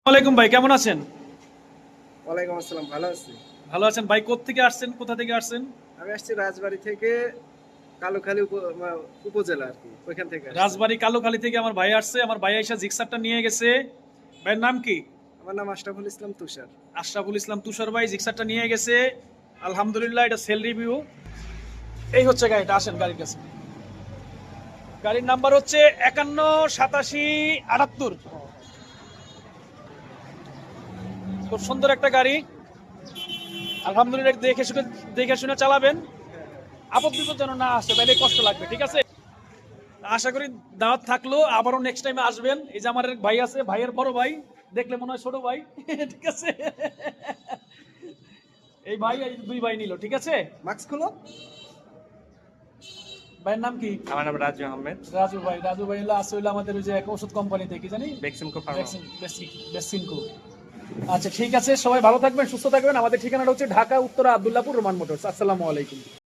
ওয়ালাইকুম ভাই, কেমন আছেন? ওয়ালাইকুম আসসালাম, ভালো আছি। ভালো আছেন ভাই? কোত্থেকে আসছেন, কোথা থেকে আসছেন? আমি আসছি রাজবাড়ী থেকে, কালুখালী উপজেলা আর কি, ওইখান থেকে আসছি। রাজবাড়ী কালুখালী থেকে আমার ভাই আসছে। আমার ভাই এসে জিক্সারটা নিয়ে গেছে। ভাইয়ের নাম কি? আমার নাম আশরাফুল ইসলাম তুষার। আশরাফুল ইসলাম তুষার ভাই জিক্সারটা নিয়ে গেছে। আলহামদুলিল্লাহ, এটা সেল রিভিউ। এই হচ্ছে গাড়িটা, আসেন গাড়ির কাছে। গাড়ির নাম্বার হচ্ছে 518778। খুব সুন্দর একটা গাড়ি। আলহামদুলিল্লাহ, দেখে শুনে চালাবেন। আপদ বিপদ যেন না আসে, তাহলে কষ্ট লাগবে, ঠিক আছে? আশা করি দাওয়াত থাকলো, আবারও নেক্সট টাইমে আসবেন। এই যে আমার এক ভাই আছে, ভাইয়ের বড় ভাই, দেখলে মনে হয় ছোট ভাই। ঠিক আছে, এই ভাই এই দুই ভাই নিল, ঠিক আছে। মাস্ক খুলো। ভাইয়ের নাম কি? আমার নাম রাজু আহমেদ। রাজু ভাই হলো আছে হইলো আমাদের ওই যে এক ওষুধ কোম্পানিতে, কি জানি, বেক্সিমকো ফার্মা। বেসিনকো। আচ্ছা ঠিক আছে, সবাই ভালো থাকবেন, সুস্থ থাকবেন। আমাদের ঠিকানাটা হচ্ছে ঢাকা উত্তরা আব্দুল্লাহপুর রোমান মোটরস। আসসালামু আলাইকুম।